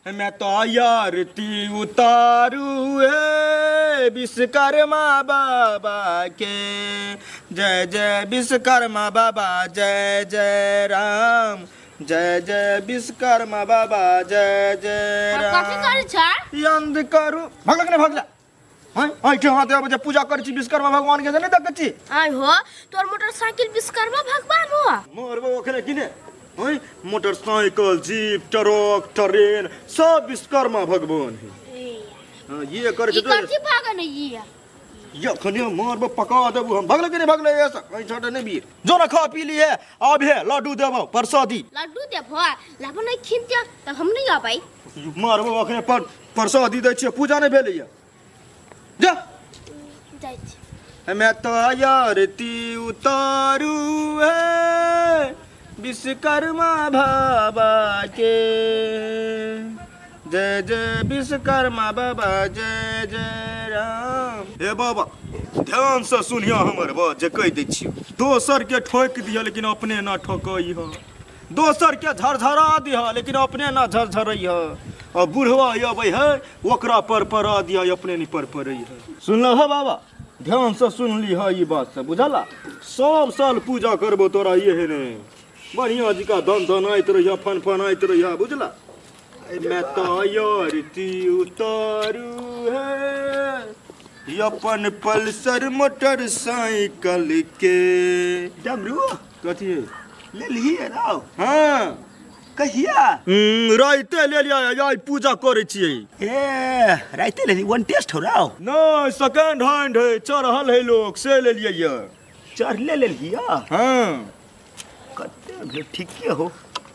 मैं तो आरती उतारू है विश्वकर्मा बाबा के। जय जय विश्वकर्मा बाबा, जय जय राम, जय जय विश्वकर्मा बाबा, जय जय राम। यंद करू भगला के भगला हां के हाथ बजे पूजा कर छी विश्वकर्मा भगवान के नहीं देख छी। आय हो तोर मोटरसाइकिल विश्वकर्मा भगवान हो मोर वो ओखले किने ओए मोटरसाइकिल जीप ट्रक ट्रेन सब विश्वकर्मा भगवान है। हां ये कर के कथि भागन ये खनिया मारब पका देबू हम भगले के नहीं भगले ऐसा कहीं छोटे नहीं भी जो ना खा पी लिए अब है लड्डू देबो प्रसादी लड्डू देबो लाबो नहीं खिनते तब हम नहीं आ पाई मारब अखने प्रसादी दै छी पूजा नहीं भेलै जा जाय छी। मैं तो आरती उतारू है विश्वकर्मा बाबा के। जय जय विश्वकर्मा बाबा, जय जय राम। हे बाबा ध्यान से सुनिया हमर बात जे कह दै छी। दोसर के ठोक दिया लेकिन अपने ना ठोकई ह, दोसर के झरझरा दिया लेकिन अपने ना झरझरई ह। और बुढ़वा अबै है ओकरा पर दिया अपने नहीं पर है। सुनल ह बाबा ध्यान से सुन ली है ये बात से बुझला। सब साल पूजा करबो तोरा ये है ने बढ़िया जी का धन धन आइत रहिया फन आइत रहिया बुझला। मैं तो आरती उतारू है अपन पल्सर मोटरसाइकिल के। डमरू कथी ले लिए राव हाँ कहिया राइते ले लिया यार पूजा करे छियै। ए राइते ले वन टेस्ट हो राव नहीं सेकंड हैंड है चढ़ल है लोग से ले लिया ये चढ़ ले लिया हाँ कते भेल ठीक हो।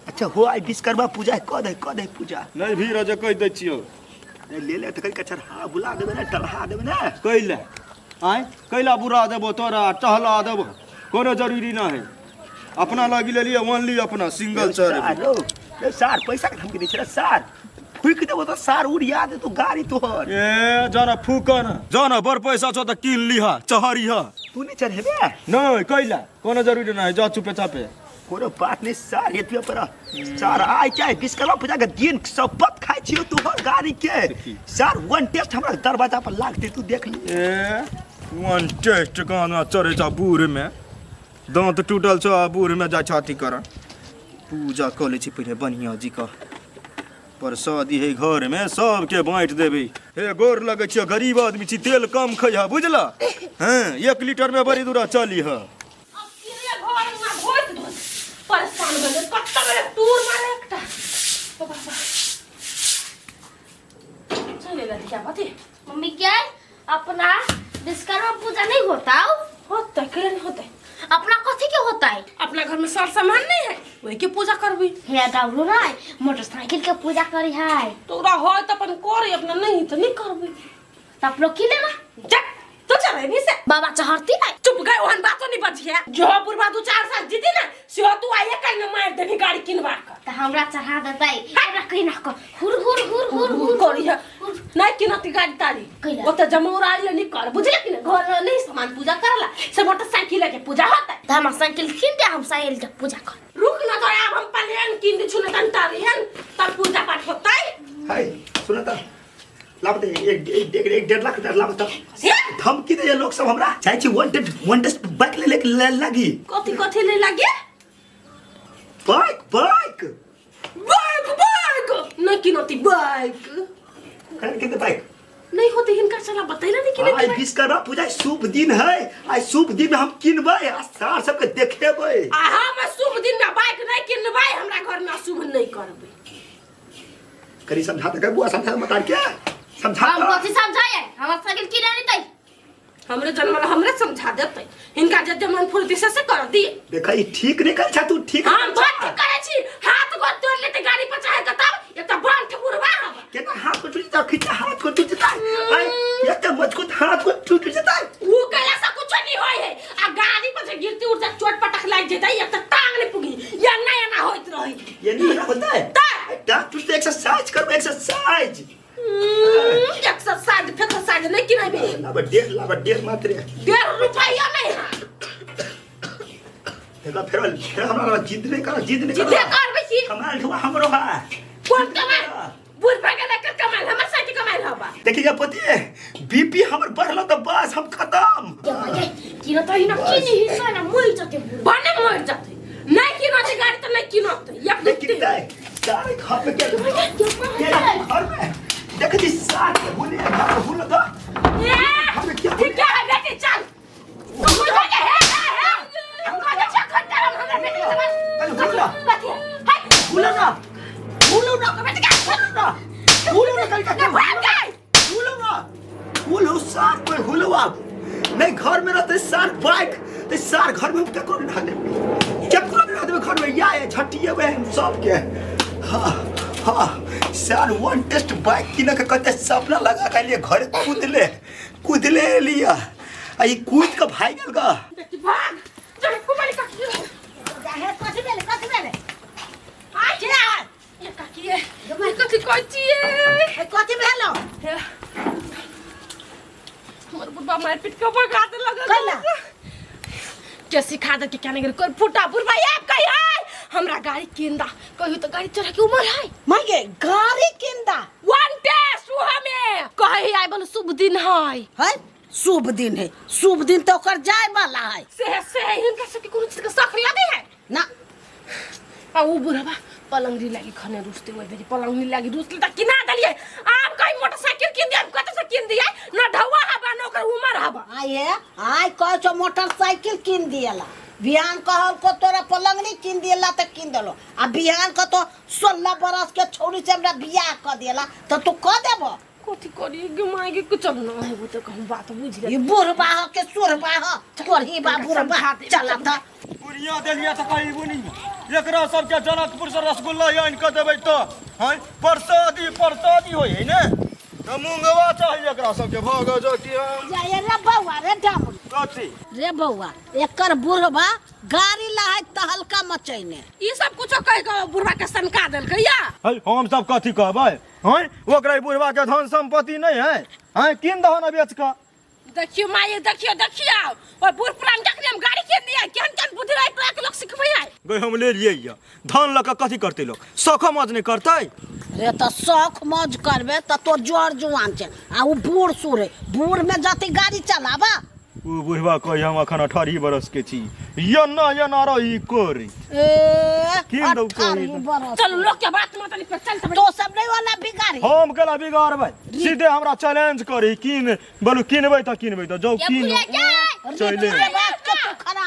अच्छा हो आई विश्वकर्मा पूजा क दे पूजा नहीं भी रजे कह दै छियो ले ले त कल कचर हां बुला देबे ना टलहा देबे ना कैला आय कैला बुरा देबो तोरा टहला देबो कोनो जरूरी ना है। अपना लागी ले लिया ओनली अपना सिंगल चढ़ हेलो ए सार पैसा के धमकी दे छला सार फूक देबो त सार उड़िया दे तो गाड़ी तोहर ए जाना फूकन जाना बर पैसा छ त किन लिहा चहरिहा तू नहीं चढ़ेबे नहीं कैला कोनो जरूरी ना है जा चुपे चापे कोनो बात नहीं सार एतबे पर सार आई चाहे विश्वकर्मा पूजा के दिन शपथ खाइ छियो तोहर गाड़ी के सार वन टेस्ट हमरा दरवाजा पर लागते तू देख ली ए वन टेस्ट गाना चढ़े छ बूढ़ में दांत टूटल छ बूढ़ में जा छाती कर पूजा कर ले छी पहले बढ़िया जी का प्रसादी है घर में सबके बांट देबे। हे गोर लगे छ गरीब आदमी छी तेल कम खइहा बुझला। हां 1 लीटर में बड़ी दूरा चली ह परेशान गले कत्ता बे टूर मारे एकटा ओ बाबा चले ला दिया बाती मम्मी क्या अपना विश्वकर्मा पूजा नहीं होता होता क्यों नहीं होता अपना कथी के होता है? अपना घर में सार सामान नहीं है वही की पूजा करबी हे डाउलो ना मोटरसाइकिल के पूजा करी है तोरा हो त अपन करे अपना नहीं तो नहीं करबी तब लोग की लेना जा तो चले भी से बाबा चहरती है चुप गए ओहन बातो नहीं बचिया जो पूर्वा 2-4 साल जीती ना से तू आइए कल न मार देनी गाड़ी किनवा कर त हमरा चढ़ा देतै हमरा कहीं ना को हुर हुर हुर हुर हुर करी है नहीं किनती गाड़ी तारी ओ त जमौरा ले नहीं कर बुझले कि घर नहीं सामान पूजा करला से मोटरसाइकिल के पूजा होता है त हम साइकिल किन दे हम साइकिल के पूजा कर रुक ना तो अब हम प्लेन किन दे छुने तन तारियन तब पूजा पाठ होता है। हाय सुन त लाबते एक 1.5 लाख लाबते धमकी दे लोग सब हमरा चाहे छी वन टेस्ट बाइक ले लागी कथि ले लागे बाइक बाइक नहीं किनती बाइक कर के बाइक नहीं होती इनका चला बतैला नहीं किने आज विश्वकर्मा पूजा शुभ दिन है आज शुभ दिन में हम किनबै सार सबके देखेबै हम शुभ दिन में बाइक नहीं किनबै हमरा घर में शुभ नहीं करबै करी समझा दे बुआ समझा मत के समझा हम कथी समझाए हम साइकिल किने नहीं तै हमरे जन्म हमरे समझा देतै इनका जे मन फुर्ती से कर दिए देखा ई ठीक नहीं कर छ तू ठीक हम बात करे छी हाथ को तोड़ लेते गाड़ी पचाए के तब एत बांध ठुरवा हम केना हाथ को टूट जा खिचा हाथ को टूट जाता है एत मजबूत हाथ को टूट जाता है वो कहला से कुछ नहीं होय है आ गाड़ी पर से गिरती उड़ जा चोट पटक लाग जेतै एत टांग नहीं पुगी या ना होइत रही ये नहीं होता है डॉक्टर से एक्सरसाइज करो एक्सरसाइज एक्सरसाइज नहीं किनबे लाब 1.5 मात्र 1.5 रुपया नहीं देखा फिर हमरा जिद नहीं कर जिद नहीं करबे छी हमरा हमरो है कौन कमा बुढ़ देखिए पति बीपी हमर बढ़लो तो बस हम खत्म किन त हिन किन हिस्सा न मरि जते बने मर जाते नहीं किनो ते गाड़ी तो नहीं किनो ते एक लेकिन सारे घर में क्या घर में देख जी सारे भूले भूल दो ठीक है बेटी चल तू मुझे के है हम को अच्छा करता हम हमरा बेटी के बस भूलो ना बेटी क्या भूलो ना कल भाग गए भूलो सार कोई भूलो आप नहीं घर में रहते सार बाइक ते सार घर में क्या करो ना दे क्या करो ना दे घर में या झटिए वे सब के हां सार वन टेस्ट बाइक किन के कते सपना लगा के लिए घर कूद ले लिया आई कूद के भाई गेल का बेटी भाग चल कुमारी का है कथि भेले आ जा ये काकी है ये कथि कोची है कथि भेलो हमर बुढ़वा मार पीट के ऊपर गाते लगा कला के सिखा दे के क्या नहीं कर फुटा बुढ़वा ये कही है हमरा गाड़ी किंदा कहियो तो गाड़ी चढ़ा के उमर है मांगे गाड़ी किंदा वन टेस्ट हमें कही आई बोल शुभ दिन है शुभ दिन है शुभ दिन तो कर जाए वाला है से इनका सबके कोनो चीज का शक लगे है ना आ वो बुढ़वा पलंगरी लागी खने रुसते हुए बेरी पलंगरी लागी रुसले त किना दलिए आप कहीं मोटरसाइकिल किन दिया कत से किन दिया ना ढवा हबा न ओकर उमर हबा आय कह छो मोटरसाइकिल किन दियला बिहान कहल को तोरा पलंगरी किन दियला त किन देलो आ बिहान को तो 16 बरस के छोरी से हमरा बियाह क दियला त तू क देबो कथि करी गमाएगे कुछ न है वो तो कहूं बात बुझ ले ये बुढ़बा ह के सुरबा ह कोरही बा बुढ़बा चला था पुरिया देलिया त कहीं बुनी एकरा सब के जनकपुर से रसगुल्ला आन के देबै तो हैं प्रसादी होय है ने त मुंगवा चाहिए एकरा सब के भाग जति जाय रे बौआ रे डामुन कथि रे बौआ एकर बुढ़बा गाड़ी लाहे तहलका मचैने ई सब कुछ कह के बुढ़वा के सनका देल कहिया है हम सब कथि कहबै हैं ओकरा बुढ़वा के धन संपत्ति नहीं है हैं किन दहन बेच के देखियो माये देखियो और बुढ़ पुरान के हम गाड़ी के दिया केन बुद्धि राय तोरा के लोग सिखबै है गई हम ले लिए या धन लक कथि करते लोग सख मज नहीं करते रे त शौक मौज करबे त तोर जोर जुआन छे आ उ बूढ़ सुरे बूढ़ में जाती गाड़ी चलाबा उ बुढ़वा कहि हम अखन 18 बरस के छी या रही कोरी किन दौ कोरी चल लोग के बात मत नहीं चल तो सब नहीं वाला बिगाड़ी हम केला बिगाड़बै सीधे हमरा चैलेंज करी किन बोलू किनबै त जो किन चले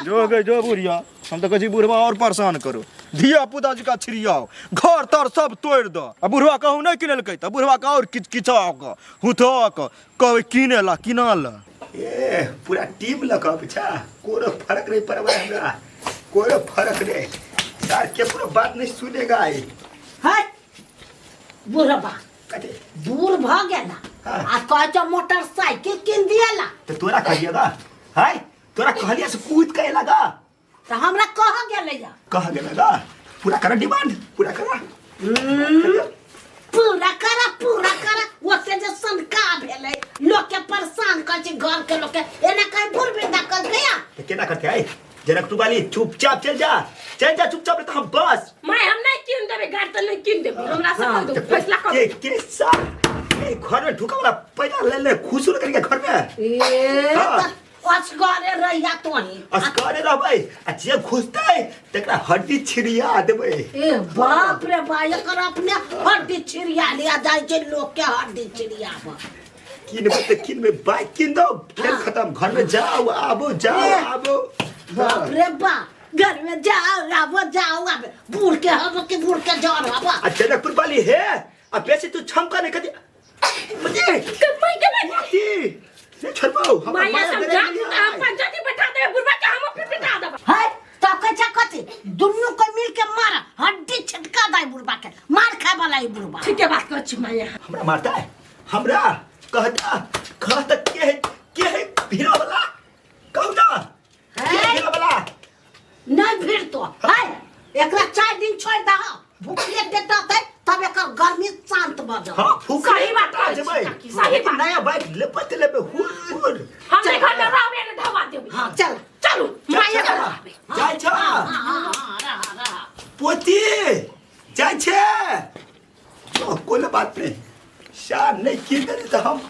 जो बुढ़िया हम तो कही बुढ़वा और परेशान करो धिया पुता जी का छिड़ियाओ घर तर सब तोड़ दो आ बुढ़वा कहूँ नहीं किनलकै त बुढ़वा का और किचा हुथो कहबै किनेला किनाला ए पूरा टीम लगा पीछा कोनो फर्क नहीं पड़बा हमरा कोनो फर्क नहीं यार के पूरा बात नहीं सुनेगा है बुढ़बा कते दूर भ गेला आ कह छ मोटरसाइकिल किन दियला तो तोरा कहिएगा है तोरा कहलिया से कूद के लगा त हमरा कह गेलैया कह गेलगा पूरा कर डिमांड पूरा कर पूरा करा ओते जे संका भेलै लोग के परेशान कर छी घर के लोग के एना कहीं भूल बिंदा कर गया तो केना करते है जनक तू वाली चुपचाप चल जा चुपचाप तो हम बस मैं हम नहीं किन देबे गाड़ी तो नहीं किन देबे हमरा से कर दो फैसला कर के साथ ए घर में ढुका वाला पैसा ले खुश हो करके घर में ए असगरे रहिया तोही असगरे रहबै आ जे खुशतै तकरा हड्डी छिड़िया देबै ए बाप रे बा एकर अपने हड्डी छिड़िया लिया जाय छै लोग के हड्डी छिड़िया किन में बाइक किन दो खेल खत्म घर में जाओ आबो बाप रे बा घर में जाओ आबो बूढ़ के हबो के बूढ़ के जर हबो आ जनकपुर वाली है अब बेसी तू छमका नहीं कदी मुझे कमाई ये छोड़ो माया समझा हम पंचायती बैठा दे बुढ़वा के हम फिर बिठा दे है तो कछा कथि दुन्नु को मिल के मार हड्डी छटका दाई बुढ़बा के मार खाए वाला ही बुढ़बा ठीक है बात कर छी माया हमरा मारता है हमरा कहता के है भीरा वाला कहू ना भीरा वाला नहीं फिर तो है एकरा 4 दिन छोड़ दा भूखले देता थे तब एकर गर्मी शांत भ जा हां फूक सही बात है जब सही बात नया बाइक लेपे हुर हम घर में रावे ने ढवा देबे हां चल चलो माया जाय छ पोती जाय छ कोनो बात नहीं सार नहीं किन दे तो हम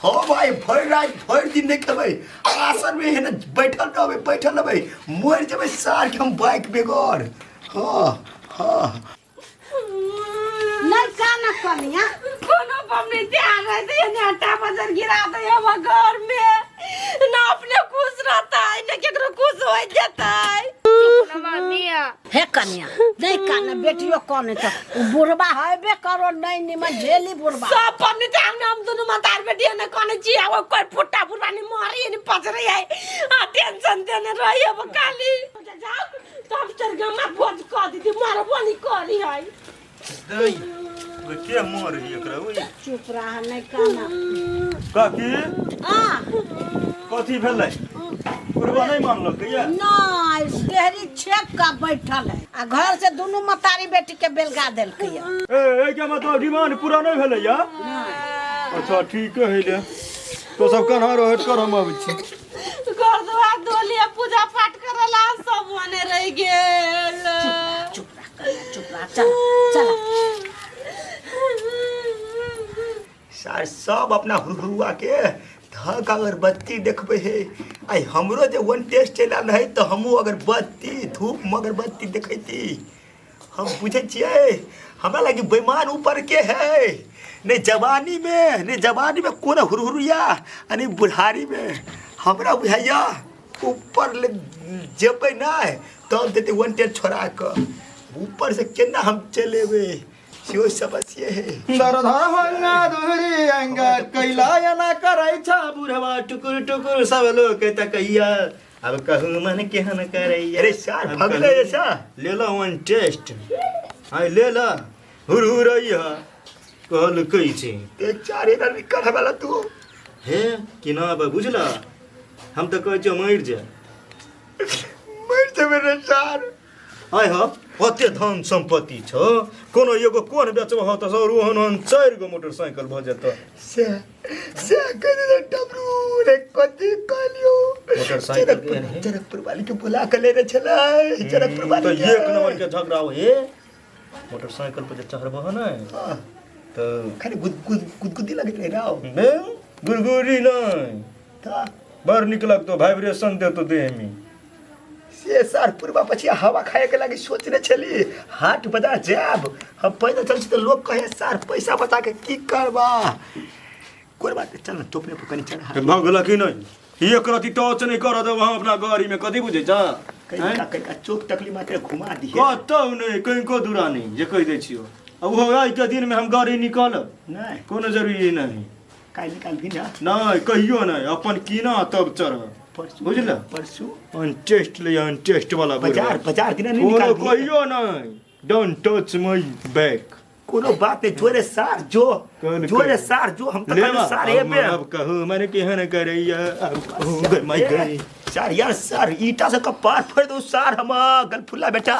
हो भाई भर रात भर दिन नहीं खेबै आसन में है ना बैठल रहबै मोर जब सार के हम बाइक बेगर हाँ हाँ नहीं काना कनिया कोनो बमने ध्यान रहते हैं ना आटा बाजार गिरा दे हम घर में ना अपने खुश रहता है ना केकरो खुश हो जाता है हे कनिया नहीं काना बेटियो कने तो बुढ़बा हैबे करो नहीं निमन झेली बुढ़बा सब बमने ध्यान में हम दोनों मतार बेटी ने कने छी वो कोई फुट्टा फुरवानी मारी नहीं पच रही है आ टेंशन देने रही अब काली जाओ तब चल गमा भोज कर दी मारो बनी करी है दई वे के मोर ही एकरा ओए चुप रहा नहीं काना काकी आ कथी भेलै बुढ़वा नहीं मानल कहिया नहीं देहरी छेक का बैठल है आ घर से दोनों मतारी बेटी के बेलगा देलकै ए के मतलब डिमांड पूरा नहीं भेलै या अच्छा ठीक है ले तो सब कन्हा रहत कर हम आबै छी घर द्वार धोलिया पूजा पाठ करला सब मने रह गेल चुप रहा चल सार सब अपना हुआ के धक अगरबत्ती देखबे है आई हमरो जे वन टेस्ट चलल है तो हमहू अगरबत्ती धूप अगरबत्ती देखैती हम बुझे छियै हमरा लगी बेईमान ऊपर के है ने जवानी में कोन हुरहुरिया अनि बुढ़ारी में हमरा बुझाइया ऊपर ले जेबै ना तब देते वन टेस्ट छोड़ा के ऊपर से केना हम चलेबे सियो समस्या है दरधर भंगा दुहरी अंगा कैला ना करै छ बुढ़वा टुकुर टुकुर सब लोग तकैया अब कहूँ मन केहन करै अरे सार भगले ऐसा ले ला वन टेस्ट हाय ले ला हुरहुरैया कहल कै छै ते चारे ना निकल वाला तू हे कि ना बा बुझला हम तो कहै छ मर जा मर जे मेरे सार आय हो ओते धन संपत्ति छ कोनो एगो कोन बेचब हो त सर ओहन 4 गो मोटरसाइकिल भ जेत से कदे डबरू रे कथी कहलियो मोटरसाइकिल के है चरकपुर वाली के बुला के लेने छलै चरकपुर वाली तो एक नंबर के झगड़ा हो हे मोटरसाइकिल पे चढ़ब हो ना तो खाली गुदगुदी लगत रहे राव बे गुरगुरी नहीं था बाहर निकलक तो वाइब्रेशन दे तो देह में से सार पूर्वा पछी हवा खाए के लागी सोचने छली हाट बाजार जाब हम पैदल चल तो लोग कहे सार पैसा बता के की करबा कोई बात चल ना टोपने पर कनी चढ़ा भगला कि नहीं एक रति टच नहीं कर दे वहां अपना गाड़ी में कथी बुझे जा कहीं चौक तकली मात्र घुमा दिए कतौ नहीं कहीं को दूरा नहीं जे कह दे छियो अब हो आई के दिन में हम गाड़ी निकालब नहीं कोनो जरूरी नहीं काल निकाल भी ना नहीं कहियो नहीं अपन कीना तब चढ़ परसू बुझला परसू अनटेस्ट ले अनटेस्ट वाला बाजार दिन नहीं कोनो निकाल कहियो नहीं डोंट टच माय बैक कोनो बात नहीं जोरे सार जो हम तो कहले सार ए पे अब कहूं मैंने केहन करैया अब कहूं मैं गई सार यार सार ईटा से कपार फोड़ दो सार हम गल फुल्ला बेटा